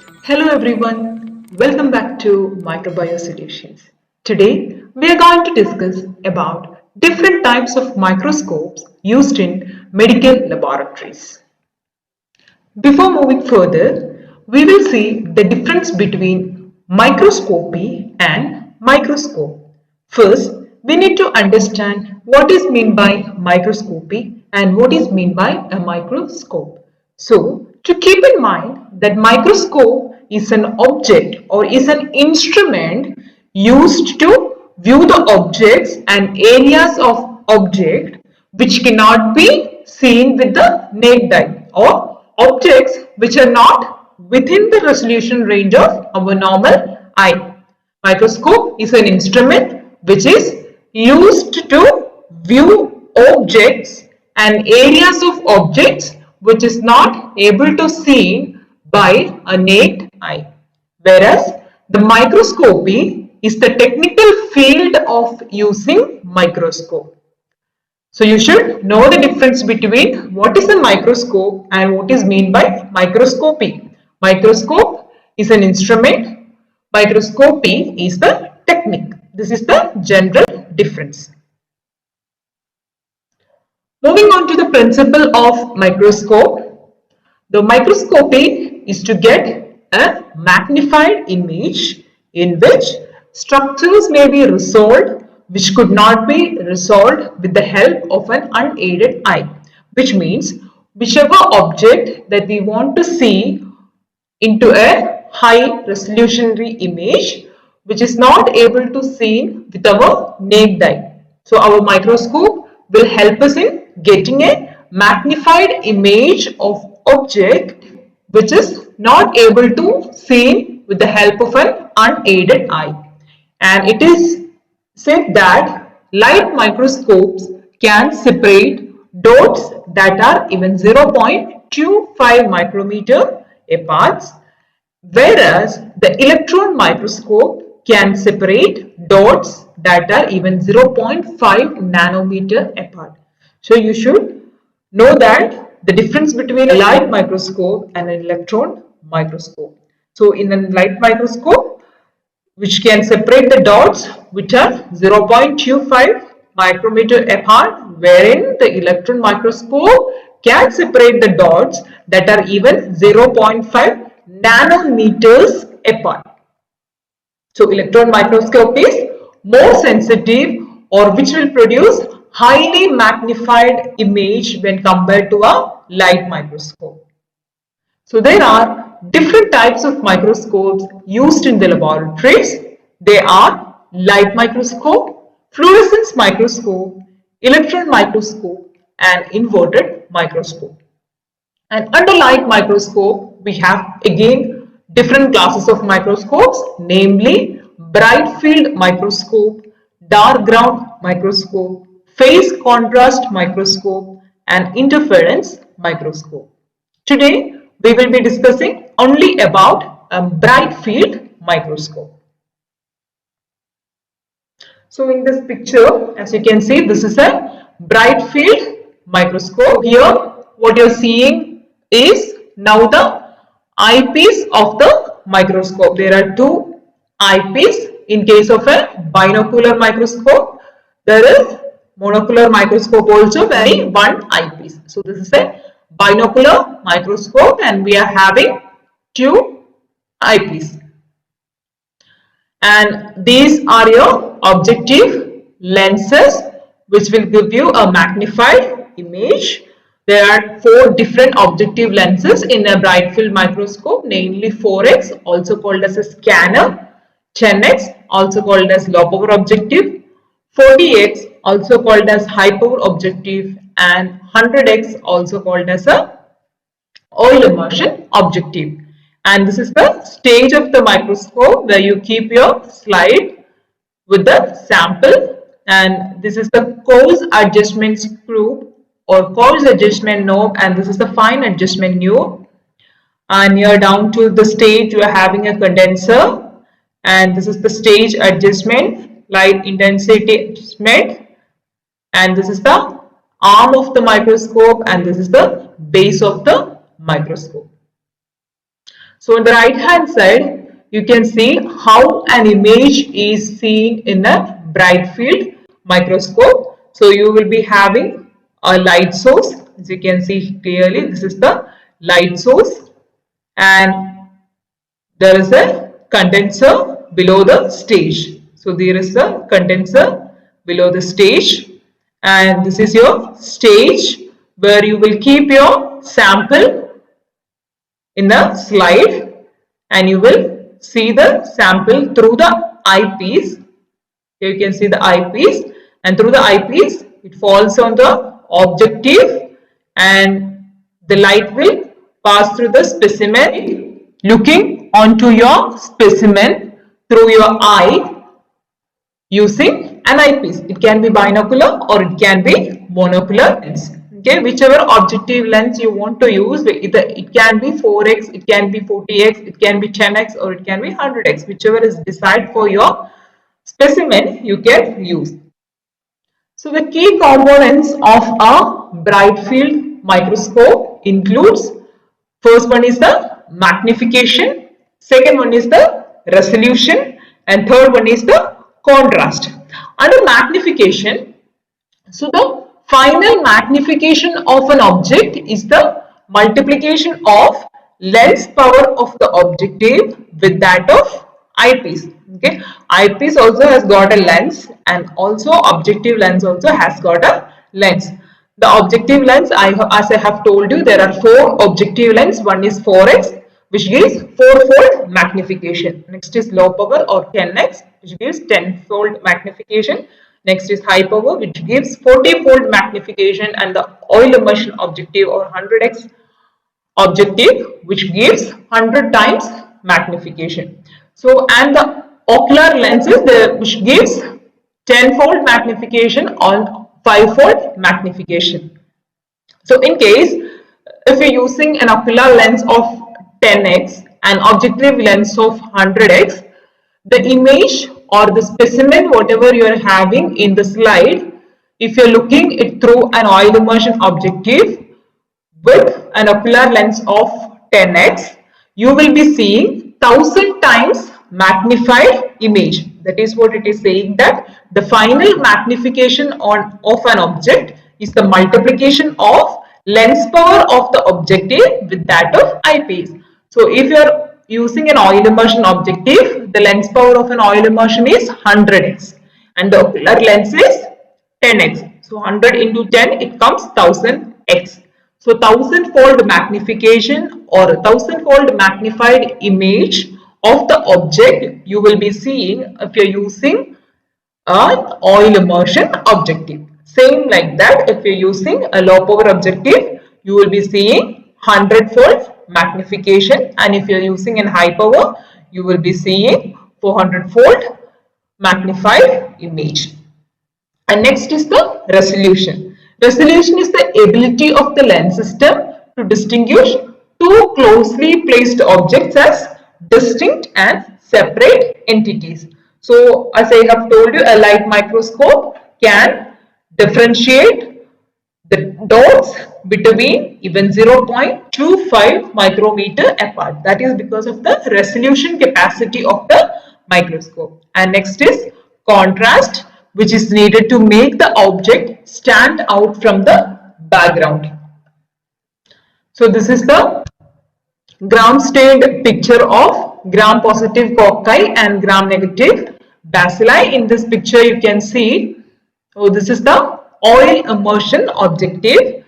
Hello everyone, welcome back to Microbiology Solutions. Today we are going to discuss about different types of microscopes used in medical laboratories. Before moving further, we will see the difference between microscopy and microscope. First, we need to understand what is meant by microscopy and what is meant by a microscope. So, to keep in mind that microscope is an object or is an instrument used to view the objects and areas of object which cannot be seen with the naked eye, or objects which are not within the resolution range of our normal eye. Microscope is an instrument which is used to view objects and areas of objects which is not able to see by a naked eye. Whereas the microscopy is the technical field of using microscope. So you should know the difference between what is a microscope and what is meant by microscopy. Microscope is an instrument, microscopy is the technique. This is the general difference. Moving on to the principle of microscope. The microscopy is to get a magnified image in which structures may be resolved which could not be resolved with the help of an unaided eye, which means whichever object that we want to see into a high resolutionary image which is not able to see with our naked eye. So our microscope will help us in getting a magnified image of object which is not able to see with the help of an unaided eye. And it is said that light microscopes can separate dots that are even 0.25 micrometer apart, whereas the electron microscope can separate dots that are even 0.5 nanometer apart. So you should know that the difference between a light microscope and an electron microscope. So in a light microscope, which can separate the dots which are 0.25 micrometer apart, wherein the electron microscope can separate the dots that are even 0.5 nanometers apart. So electron microscope is more sensitive, or which will produce highly magnified image when compared to a light microscope. So there are different types of microscopes used in the laboratories. They are light microscope, fluorescence microscope, electron microscope and inverted microscope. And under light microscope, we have again different classes of microscopes, namely bright field microscope, dark ground microscope, phase contrast microscope and interference microscope. Today, we will be discussing only about a bright field microscope. So in this picture, as you can see, this is a bright field microscope. Here, what you are seeing is now the eyepiece of the microscope. There are two eyepieces. In case of a binocular microscope, there is monocular microscope also where one eyepiece. So this is a binocular microscope and we are having two eyepieces. And these are your objective lenses which will give you a magnified image. There are four different objective lenses in a bright field microscope, namely 4x, also called as a scanner, 10x, also called as low power objective, 40x, also called as high power objective, and 100x, also called as a oil immersion objective. And this is the stage of the microscope where you keep your slide with the sample, and this is the coarse adjustment screw or coarse adjustment knob, and this is the fine adjustment knob. And you're down to the stage you are having a condenser, and this is the stage adjustment, light intensity adjustment, and this is the arm of the microscope, and this is the base of the microscope. So on the right hand side, you can see how an image is seen in a bright field microscope. So you will be having a light source. As you can see clearly, this is the light source, and there is a condenser below the stage. So there is a condenser below the stage, and this is your stage where you will keep your sample in a slide, and you will see the sample through the eyepiece. Here you can see the eyepiece, and through the eyepiece it falls on the objective, and the light will pass through the specimen, looking onto your specimen through your eye using an eyepiece. It can be binocular or it can be monocular lens. Okay, whichever objective lens you want to use, either it can be 4x, it can be 40x, it can be 10x, or it can be 100x. Whichever is decided for your specimen, you can use. So the key components of a bright field microscope includes, first one is the magnification, second one is the resolution, and third one is the contrast. Under magnification, so the final magnification of an object is the multiplication of lens power of the objective with that of eyepiece. Okay, eyepiece also has got a lens, and also objective lens also has got a lens. The objective lens, as I have told you, there are 4 objective lens. One is 4x, which gives 4-fold magnification. Next is low power or 10x, which gives 10-fold magnification. Next is high power, which gives 40-fold magnification, and the oil immersion objective or 100x objective, which gives 100 times magnification. So, and the ocular lenses, which gives 10-fold magnification or 5-fold magnification. So in case if you're using an ocular lens of 10x and objective lens of 100x, the image or the specimen whatever you are having in the slide, if you're looking it through an oil immersion objective with an ocular lens of 10x, you will be seeing 1000 times magnified image. That is what it is saying, that the final magnification of an object is the multiplication of lens power of the objective with that of eyepiece. So if you are using an oil immersion objective, the lens power of an oil immersion is 100x and the ocular lens is 10x. So 100 into 10, it comes 1000x. So 1000-fold magnification or 1000-fold magnified image of the object you will be seeing if you are using an oil immersion objective. Same like that, if you are using a low power objective, you will be seeing 100-fold magnification, and if you are using a high power, you will be seeing 400-fold magnified image. And next is the resolution. Resolution is the ability of the lens system to distinguish two closely placed objects as distinct and separate entities. So as I have told you, a light microscope can differentiate the dots between even 0.25 micrometer apart. That is because of the resolution capacity of the microscope. And next is contrast, which is needed to make the object stand out from the background. So this is the gram-stained picture of gram-positive cocci and gram-negative bacilli. In this picture you can see, so this is the oil immersion objective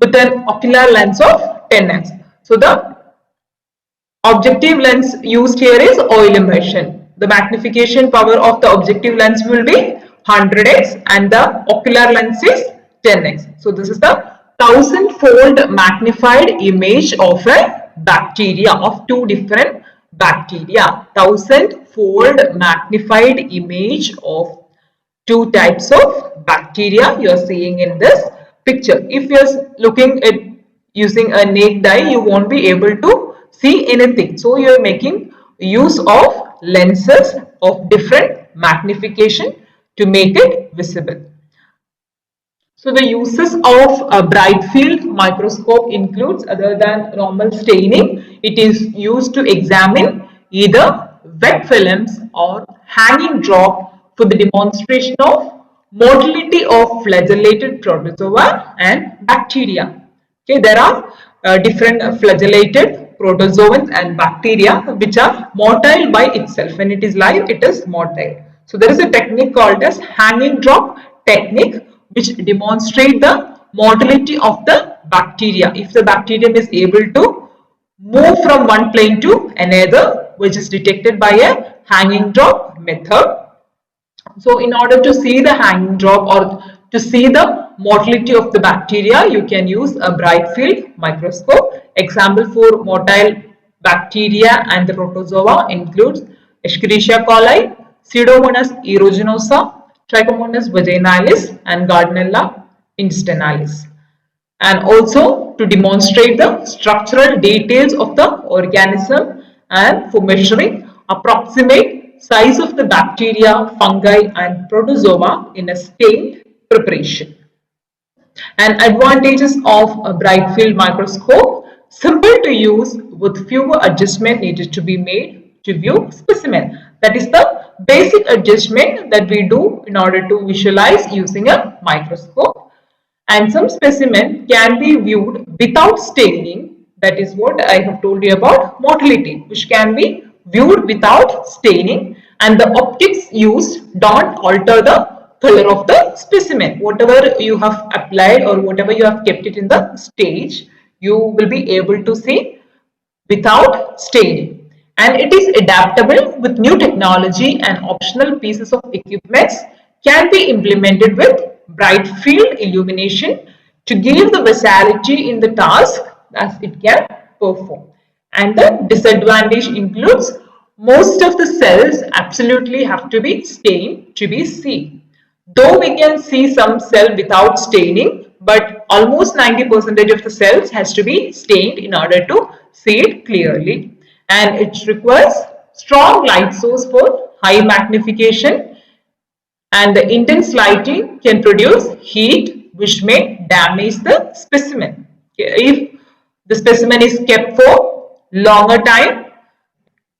with an ocular lens of 10x. So the objective lens used here is oil immersion. The magnification power of the objective lens will be 100x and the ocular lens is 10x. So this is the 1000-fold magnified image of a bacteria, of two different bacteria. 1000-fold magnified image of two types of bacteria you are seeing in this picture. If you are looking at using a naked eye, you won't be able to see anything. So you are making use of lenses of different magnification to make it visible. So the uses of a bright field microscope includes, other than normal staining, it is used to examine either wet films or hanging drop for the demonstration of motility of flagellated protozoa and bacteria. Okay, there are different flagellated protozoans and bacteria which are motile by itself. When it is live, it is motile. So there is a technique called as hanging drop technique which demonstrate the motility of the bacteria. If the bacterium is able to move from one plane to another, which is detected by a hanging drop method. So in order to see the hanging drop or to see the motility of the bacteria, you can use a bright field microscope. Example for motile bacteria and the protozoa includes Escherichia coli, Pseudomonas aeruginosa, Trichomonas vaginalis and Gardnerella intestinalis. And also to demonstrate the structural details of the organism and for measuring approximate size of the bacteria, fungi and protozoa in a stained preparation. And advantages of a bright field microscope: simple to use with fewer adjustments needed to be made to view specimen. That is the basic adjustment that we do in order to visualize using a microscope. And some specimen can be viewed without staining. That is what I have told you about motility, which can be viewed without staining, and the optics used don't alter the color of the specimen. Whatever you have applied or whatever you have kept it in the stage, you will be able to see without staining. And it is adaptable with new technology, and optional pieces of equipment can be implemented with bright field illumination to give the versatility in the task as it can perform. And the disadvantage includes most of the cells absolutely have to be stained to be seen. Though we can see some cell without staining, but almost 90% of the cells has to be stained in order to see it clearly. And it requires strong light source for high magnification, and the intense lighting can produce heat which may damage the specimen. If the specimen is kept for longer time,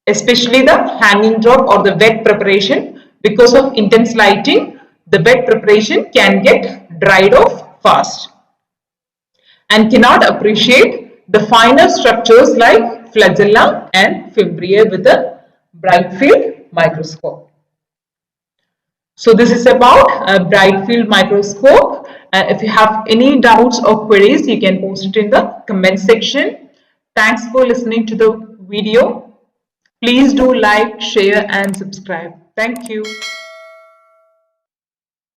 especially the hanging drop or the wet preparation, because of intense lighting, the wet preparation can get dried off fast and cannot appreciate the finer structures like flagella and fimbriae with a bright field microscope. So this is about a bright field microscope. If you have any doubts or queries, you can post it in the comment section. Thanks for listening to the video. Please do like, share and subscribe. Thank you.